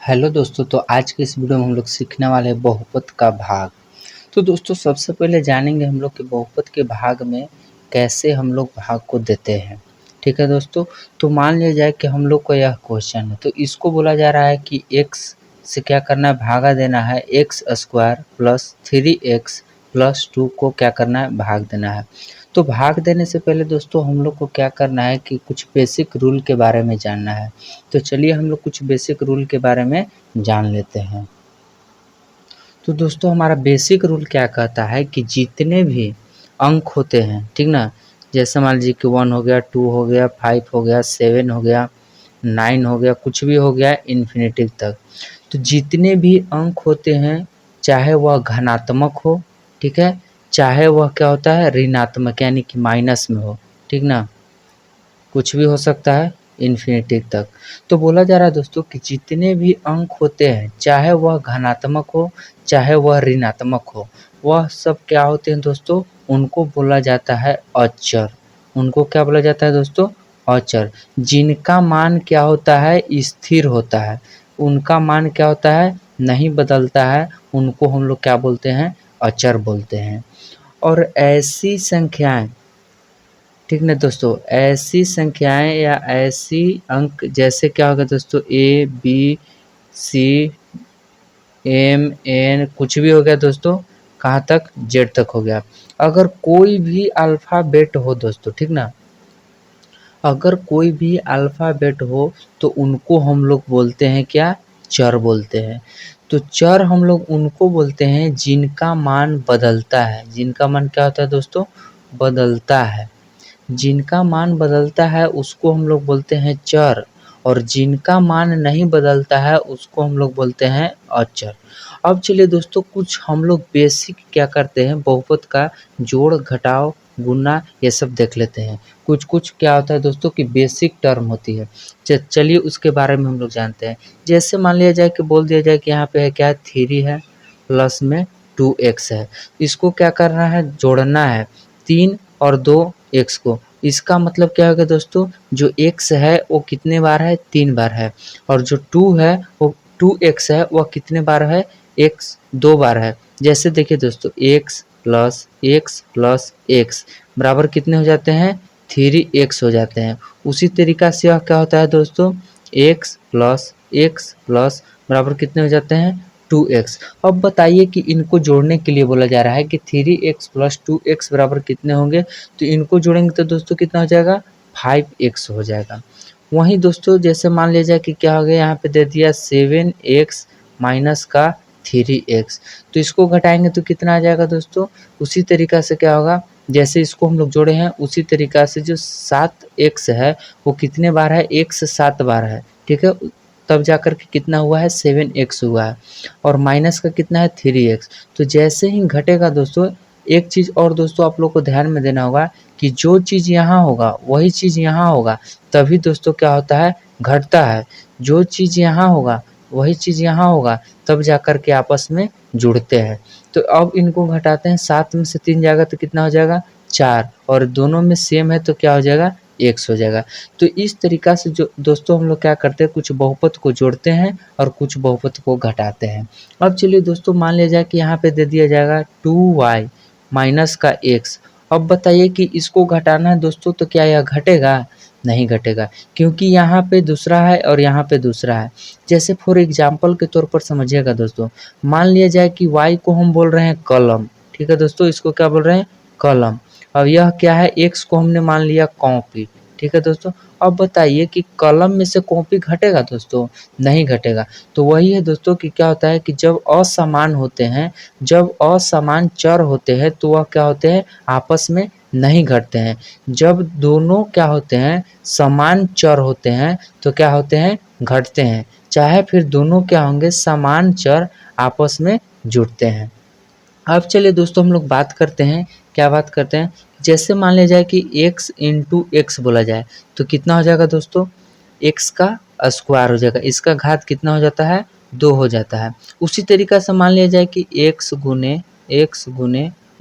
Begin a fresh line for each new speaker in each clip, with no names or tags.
Hello दोस्तों, तो आज के इस वीडियो में हम लोग सीखने वाले हैं बहुपद का भाग। तो दोस्तों सबसे पहले जानेंगे हम लोग कि बहुपद के भाग में कैसे हम लोग भाग को देते हैं। ठीक है दोस्तों, तो मान लिया जाए कि हम लोग को यह क्वेश्चन है, तो इसको बोला जा रहा है कि x से क्या करना है, भागा देना है x square plus 3x plus 2 को क्या करना है, भाग देना है। तो भाग देने से पहले दोस्तों हम लोग को क्या करना है कि कुछ बेसिक रूल के बारे में जानना है। तो चलिए हम लोग कुछ बेसिक रूल के बारे में जान लेते हैं। तो दोस्तों हमारा बेसिक रूल क्या कहता है कि जितने भी अंक होते हैं, ठीक ना, जैसे मान लीजिए कि 1 हो गया, 2 हो गया, 5 हो गया, 7 हो गया, 9 हो गया, कुछ भी हो गया इन्फिनिटी तक। तो जितने भी अंक होते हैं, चाहे वह घनात्मक हो, ठीक है, चाहे वह क्या होता है ऋणात्मक यानी कि माइनस में हो, ठीक ना, कुछ भी हो सकता है इन्फिनिटी तक। तो बोला जा रहा है दोस्तों कि जितने भी अंक होते हैं, चाहे वह धनात्मक हो चाहे वह ऋणात्मक हो, वह सब क्या होते हैं दोस्तों, उनको बोला जाता है अचर। उनको क्या बोला जाता है दोस्तों, अचर। जिनका मान क्या होता है, स्थिर होता है, उनका मान क्या होता है, नहीं बदलता है, उनको हम लोग क्या बोलते हैं, अचर बोलते हैं। और ऐसी संख्याएं, ठीक ना दोस्तों, ऐसी संख्याएं या ऐसी अंक जैसे क्या होगा दोस्तों, A B C M N कुछ भी हो गया दोस्तों, कहाँ तक, जेड तक हो गया। अगर कोई भी अल्फ़ाबेट हो दोस्तों, ठीक ना, अगर कोई भी अल्फ़ाबेट हो तो उनको हम लोग बोलते हैं क्या, चर बोलते हैं। तो चर हम लोग उनको बोलते हैं जिनका मान बदलता है। जिनका मान क्या होता है दोस्तों, बदलता है। जिनका मान बदलता है उसको हम लोग बोलते हैं चर, और जिनका मान नहीं बदलता है उसको हम लोग बोलते हैं अचर। अब चलिए दोस्तों कुछ हम लोग बेसिक क्या करते हैं, बहुपद का जोड़ घटाव गुना ये सब देख लेते हैं। कुछ कुछ क्या होता है दोस्तों कि बेसिक टर्म होती है, चलिए उसके बारे में हम लोग जानते हैं। जैसे मान लिया जाए कि बोल दिया जाए कि यहाँ पे है क्या, 3 है प्लस में 2x है, इसको क्या करना है, जोड़ना है 3 और 2x को। इसका मतलब क्या होगा दोस्तों, जो x है वो कितने बार है, 3 बार है, और जो 2 है वो 2x है, वह कितने बार है, x 2 बार है। जैसे देखिए दोस्तों, x प्लस x बराबर कितने हो जाते हैं, 3x हो जाते हैं। उसी तरीका से यह क्या होता है दोस्तों, x प्लस बराबर कितने हो जाते हैं, 2x। अब बताइए कि इनको जोड़ने के लिए बोला जा रहा है कि 3x प्लस 2x बराबर कितने होंगे, तो इनको जोड़ेंगे तो दोस्तों कितना हो जाएगा, 5x हो जाएगा। वहीं दोस्तों जैसे मान लिया जाए कि क्या हो गया, यहाँ पे दे दिया 7x माइनस का 3x, तो इसको घटाएंगे तो कितना आ जाएगा दोस्तों, उसी तरीका से क्या होगा, जैसे इसको हम लोग जोड़े हैं उसी तरीका से जो 7x है वो कितने बार है, 7 बार है, ठीक है, तब जाकर के कितना हुआ है, 7x हुआ है, और माइनस का कितना है, 3x। तो जैसे ही घटेगा दोस्तों, एक चीज़ और दोस्तों आप लोग को ध्यान में देना होगा कि जो चीज़ यहाँ होगा वही चीज़ यहाँ होगा, तभी दोस्तों क्या होता है, घटता है। जो चीज़ यहाँ होगा वही चीज़ यहाँ होगा, तब जाकर के आपस में जुड़ते हैं। तो अब इनको घटाते हैं, 7 में से 3 जाएगा तो कितना हो जाएगा, 4, और दोनों में सेम है तो क्या हो जाएगा, x हो जाएगा। तो इस तरीका से जो दोस्तों हम लोग क्या करते हैं, कुछ बहुपद को जोड़ते हैं और कुछ बहुपद को घटाते हैं। अब चलिए दोस्तों मान लिया जाए कि यहाँ पे दे दिया जाएगा 2y माइनस का x। अब बताइए कि इसको घटाना है दोस्तों, तो क्या यह घटेगा, नहीं घटेगा, क्योंकि यहाँ पे दूसरा है और यहाँ पे दूसरा है। जैसे फॉर एग्जाम्पल के तौर पर समझिएगा दोस्तों, मान लिया जाए कि y को हम बोल रहे हैं कलम, ठीक है दोस्तों, इसको क्या बोल रहे हैं, कलम। अब यह क्या है, x को हमने मान लिया कॉपी, ठीक है दोस्तों। अब बताइए कि कलम में से कॉपी घटेगा दोस्तों, नहीं घटेगा। तो वही है दोस्तों कि क्या होता है कि जब असमान होते हैं, जब असमान चर होते हैं तो वह क्या होते हैं, आपस में नहीं घटते हैं। जब दोनों क्या होते हैं, समान चर होते हैं तो क्या होते हैं, घटते हैं। चाहे फिर दोनों क्या होंगे, समान चर आपस में जुड़ते हैं। अब चलिए दोस्तों हम लोग बात करते हैं, क्या बात करते हैं, जैसे मान लिया जाए कि x इंटू एक्स बोला जाए तो कितना हो जाएगा दोस्तों, x का स्क्वायर हो जाएगा, इसका घात कितना हो जाता है, 2 हो जाता है। उसी तरीका से मान लिया जाए कि x गुने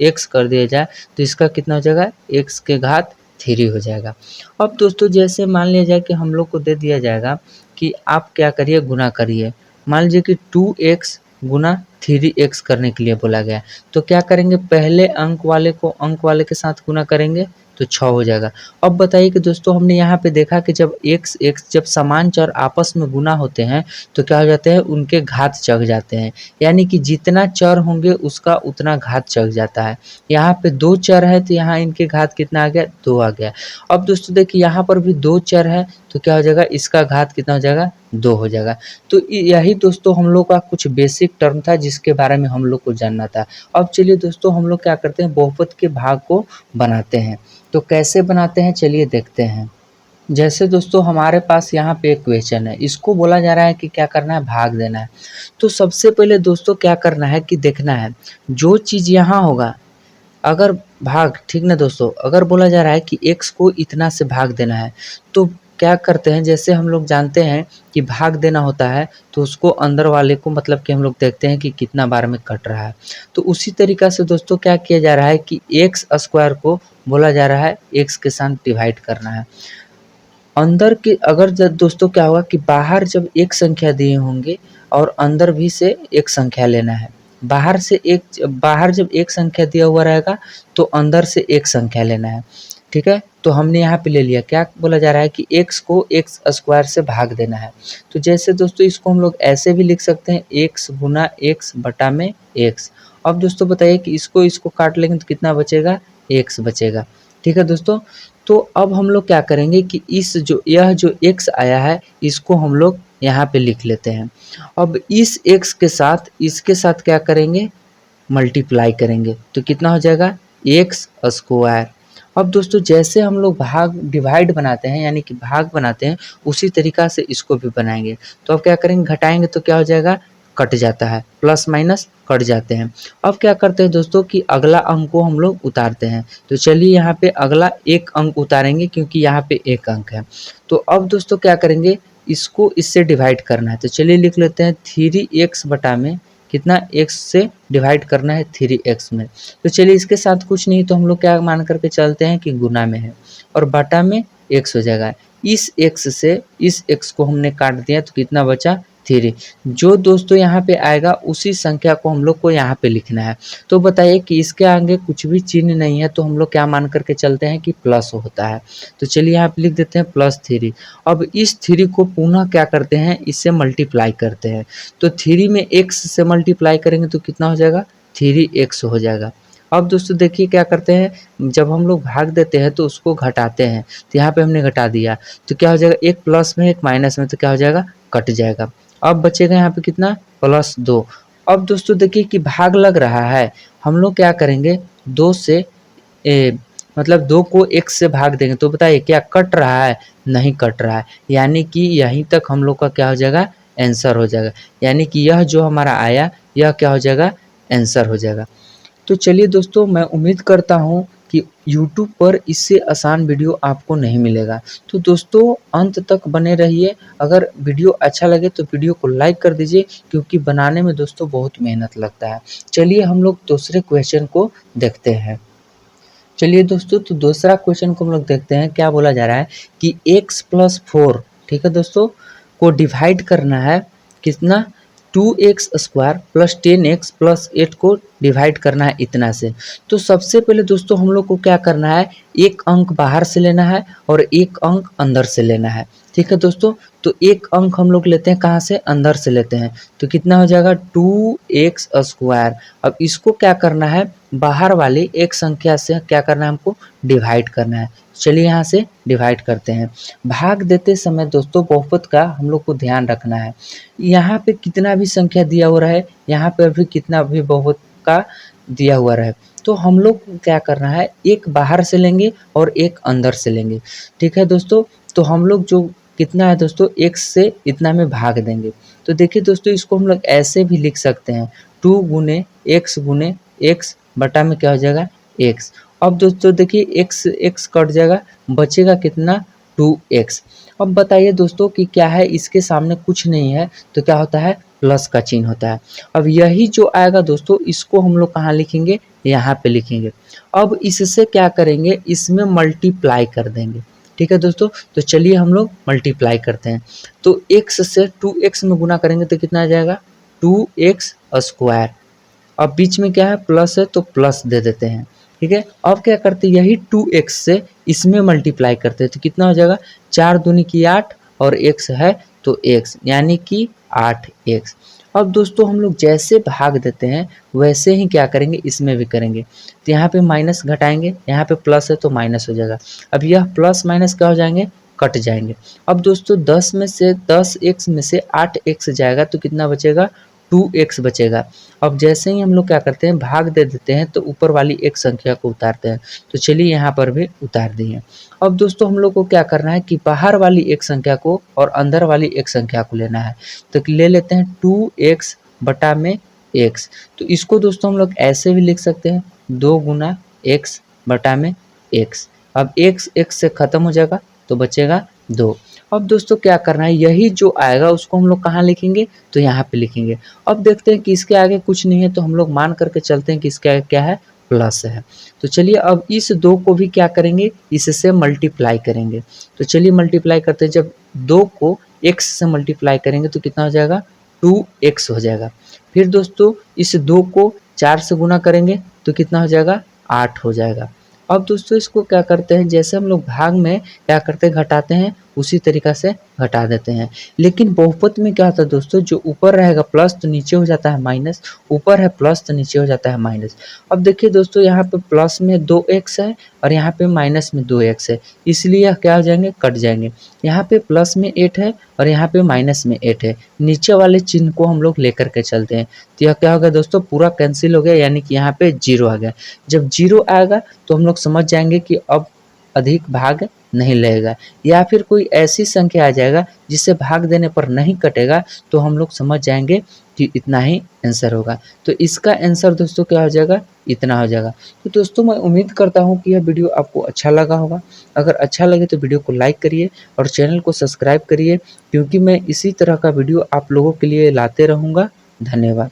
x कर दिया जाए तो इसका कितना हो जाएगा, x के घात 3 हो जाएगा। अब दोस्तों जैसे मान लिया जाए कि हम लोग को दे दिया जाएगा कि आप क्या करिए, गुना करिए, मान लीजिए कि 2x गुना 3x करने के लिए बोला गया है, तो क्या करेंगे, पहले अंक वाले को अंक वाले के साथ गुना करेंगे तो 6 हो जाएगा। अब बताइए कि दोस्तों हमने यहाँ पे देखा कि जब x जब समान चर आपस में गुना होते हैं तो क्या हो जाते हैं, उनके घात चढ़ जाते हैं, यानी कि जितना चर होंगे उसका उतना घात चढ़ जाता है। यहाँ पे 2 चर है तो यहाँ इनके घात कितना आ गया, 2 आ गया। अब दोस्तों देखिए यहाँ पर भी 2 चर है तो क्या हो जाएगा, इसका घात कितना हो जाएगा, 2 हो जाएगा। तो यही दोस्तों हम लोग का कुछ बेसिक टर्म था जिसके बारे में हम लोग को जानना था। अब चलिए दोस्तों हम लोग क्या करते हैं, बहुपद के भाग को बनाते हैं। तो कैसे बनाते हैं चलिए देखते हैं। जैसे दोस्तों हमारे पास यहाँ पे एक क्वेश्चन है, इसको बोला जा रहा है कि क्या करना है, भाग देना है। तो सबसे पहले दोस्तों क्या करना है कि देखना है जो चीज़ यहाँ होगा, अगर भाग, ठीक ना दोस्तों, अगर बोला जा रहा है कि x को इतना से भाग देना है तो क्या करते हैं, जैसे हम लोग जानते हैं कि भाग देना होता है तो उसको अंदर वाले को मतलब कि हम लोग देखते हैं कि कितना बार में कट रहा है। तो उसी तरीक़ा से दोस्तों क्या किया जा रहा है कि एक्स स्क्वायर को बोला जा रहा है x के साथ डिवाइड करना है। अंदर के अगर जब दोस्तों क्या होगा कि बाहर जब एक संख्या दिए होंगे और अंदर भी से एक संख्या लेना है, बाहर से एक, बाहर जब एक संख्या दिया हुआ रहेगा तो अंदर से एक संख्या लेना है, ठीक है। तो हमने यहाँ पे ले लिया, क्या बोला जा रहा है कि x को x स्क्वायर से भाग देना है। तो जैसे दोस्तों इसको हम लोग ऐसे भी लिख सकते हैं, x गुना x बटा में x। अब दोस्तों बताइए कि इसको काट लेंगे तो कितना बचेगा, x बचेगा, ठीक है दोस्तों। तो अब हम लोग क्या करेंगे कि यह जो x आया है इसको हम लोग यहाँ पे लिख लेते हैं। अब इस x के साथ इसके साथ क्या करेंगे, मल्टीप्लाई करेंगे तो कितना हो जाएगा, x स्क्वायर। अब दोस्तों जैसे हम लोग भाग डिवाइड बनाते हैं यानी कि भाग बनाते हैं उसी तरीक़ा से इसको भी बनाएंगे। तो अब क्या करेंगे, घटाएंगे तो क्या हो जाएगा, कट जाता है, प्लस माइनस कट जाते हैं। अब क्या करते हैं दोस्तों कि अगला अंक को हम लोग उतारते हैं। तो चलिए यहाँ पे अगला एक अंक उतारेंगे क्योंकि यहाँ पे एक अंक है। तो अब दोस्तों क्या करेंगे, इसको इससे डिवाइड करना है। तो चलिए लिख लेते हैं 3x बटा में कितना, x से डिवाइड करना है 3x में। तो चलिए इसके साथ कुछ नहीं तो हम लोग क्या मान करके चलते हैं कि गुना में है और बटा में x हो जाएगा। इस x से इस x को हमने काट दिया तो कितना बचा, 3। जो दोस्तों यहाँ पे आएगा उसी संख्या को हम लोग को यहाँ पे लिखना है। तो बताइए कि इसके आगे कुछ भी चिन्ह नहीं है तो हम लोग क्या मान करके चलते हैं कि प्लस होता है। तो चलिए यहाँ पे लिख देते हैं +3। अब इस 3 को पुनः क्या करते हैं, इससे मल्टीप्लाई करते हैं। तो 3 में x से मल्टीप्लाई करेंगे तो कितना हो जाएगा, 3x हो जाएगा। अब दोस्तों देखिए क्या करते हैं, जब हम लोग भाग देते हैं तो उसको घटाते हैं। तो यहाँ पे हमने घटा दिया तो क्या हो जाएगा, एक प्लस में एक माइनस में, तो क्या हो जाएगा, कट जाएगा। अब बचेगा यहाँ पे कितना, +2। अब दोस्तों देखिए कि भाग लग रहा है, हम लोग क्या करेंगे, 2 से मतलब 2 को x से भाग देंगे तो बताइए क्या कट रहा है, नहीं कट रहा है, यानी कि यहीं तक हम लोग का क्या हो जाएगा, आंसर हो जाएगा। यानी कि यह जो हमारा आया यह क्या हो जाएगा, आंसर हो जाएगा। तो चलिए दोस्तों मैं उम्मीद करता हूँ कि YouTube पर इससे आसान वीडियो आपको नहीं मिलेगा। तो दोस्तों अंत तक बने रहिए। अगर वीडियो अच्छा लगे तो वीडियो को लाइक कर दीजिए क्योंकि बनाने में दोस्तों बहुत मेहनत लगता है। चलिए हम लोग दूसरे क्वेश्चन को देखते हैं। चलिए दोस्तों तो दूसरा क्वेश्चन को हम लोग देखते हैं। क्या बोला जा रहा है कि x + 4, ठीक है दोस्तों, को डिवाइड करना है कितना, 2x स्क्वायर + 10x + 8 को डिवाइड करना है इतना से। तो सबसे पहले दोस्तों हम लोग को क्या करना है, एक अंक बाहर से लेना है और एक अंक अंदर से लेना है, ठीक है दोस्तों। तो एक अंक हम लोग लेते हैं कहाँ से, अंदर से लेते हैं। तो कितना हो जाएगा, 2x स्क्वायर। अब इसको क्या करना है, बाहर वाली एक संख्या से क्या करना है, हमको डिवाइड करना है। चलिए यहाँ से डिवाइड करते हैं। भाग देते समय दोस्तों बहुपद का हम लोग को ध्यान रखना है, यहाँ पे कितना भी संख्या दिया हुआ रहे, यहाँ पर भी कितना भी बहुपद का दिया हुआ रहे, तो हम लोग को क्या करना है, एक बाहर से लेंगे और एक अंदर से लेंगे, ठीक है दोस्तों। तो हम लोग जो कितना है दोस्तों, x से इतना में भाग देंगे। तो देखिए दोस्तों इसको हम लोग ऐसे भी लिख सकते हैं, 2 गुने x बटा में क्या हो जाएगा, x। अब दोस्तों देखिए x कट जाएगा, बचेगा कितना, 2x। अब बताइए दोस्तों कि क्या है, इसके सामने कुछ नहीं है तो क्या होता है, प्लस का चिन्ह होता है। अब यही जो आएगा दोस्तों इसको हम लोग कहाँ लिखेंगे, यहाँ पे लिखेंगे। अब इससे क्या करेंगे, इसमें मल्टीप्लाई कर देंगे। ठीक है दोस्तों। तो चलिए हम लोग मल्टीप्लाई करते हैं। तो x से 2x में गुना करेंगे तो कितना आ जाएगा 2x स्क्वायर। अब बीच में क्या है प्लस है तो प्लस दे देते हैं, ठीक है। अब क्या करते हैं यही 2x से इसमें मल्टीप्लाई करते हैं तो कितना हो जाएगा 4 दूनी की 8 और x है तो x यानी कि 8x। अब दोस्तों हम लोग जैसे भाग देते हैं वैसे ही क्या करेंगे इसमें भी करेंगे। तो यहाँ पे माइनस घटाएंगे, यहाँ पे प्लस है तो माइनस हो जाएगा। अब यह प्लस माइनस क्या हो जाएंगे कट जाएंगे। अब दोस्तों 10 में से 10x में से 8x जाएगा तो कितना बचेगा 2x बचेगा। अब जैसे ही हम लोग क्या करते हैं भाग दे देते हैं तो ऊपर वाली एक संख्या को उतारते हैं। तो चलिए यहाँ पर भी उतार दिए। अब दोस्तों हम लोग को क्या करना है कि बाहर वाली एक संख्या को और अंदर वाली एक संख्या को लेना है। तो ले लेते हैं 2x बटा में x। तो इसको दोस्तों हम लोग ऐसे भी लिख सकते हैं 2 गुना x बटा में x। अब x से खत्म हो जाएगा तो बचेगा 2। अब दोस्तों क्या करना है यही जो आएगा उसको हम लोग कहाँ लिखेंगे तो यहाँ पे लिखेंगे। अब देखते हैं कि इसके आगे कुछ नहीं है तो हम लोग मान करके चलते हैं कि इसके आगे क्या है प्लस है। तो चलिए अब इस 2 को भी क्या करेंगे इससे मल्टीप्लाई करेंगे। तो चलिए मल्टीप्लाई करते हैं। जब 2 को x से मल्टीप्लाई करेंगे तो कितना हो जाएगा 2x हो जाएगा। फिर दोस्तों इस 2 को 4 से गुना करेंगे तो कितना हो जाएगा 8 हो जाएगा। अब दोस्तों इसको क्या करते हैं जैसे हम लोग भाग में क्या करते हैं घटाते हैं उसी तरीका से घटा देते हैं। लेकिन बहुपद में क्या होता है दोस्तों जो ऊपर रहेगा प्लस तो नीचे हो जाता है माइनस, ऊपर है प्लस तो नीचे हो जाता है माइनस। अब देखिए दोस्तों यहाँ पे प्लस में 2x है और यहाँ पे माइनस में 2x है, इसलिए यह क्या हो जाएंगे कट जाएंगे। यहाँ पे प्लस में 8 है और यहाँ पे माइनस में 8 है, नीचे वाले चिन्ह को हम लोग लेकर के चलते हैं तो यह क्या हो गया दोस्तों पूरा कैंसिल हो गया यानी कि यहाँ पे 0 आ गया। जब 0 आएगा तो हम लोग समझ जाएंगे कि अब अधिक भाग नहीं लगेगा, या फिर कोई ऐसी संख्या आ जाएगा जिससे भाग देने पर नहीं कटेगा तो हम लोग समझ जाएंगे कि इतना ही आंसर होगा। तो इसका आंसर दोस्तों क्या हो जाएगा इतना हो जाएगा। तो दोस्तों मैं उम्मीद करता हूँ कि यह वीडियो आपको अच्छा लगा होगा। अगर अच्छा लगे तो वीडियो को लाइक करिए और चैनल को सब्सक्राइब करिए, क्योंकि मैं इसी तरह का वीडियो आप लोगों के लिए लाते रहूँगा। धन्यवाद।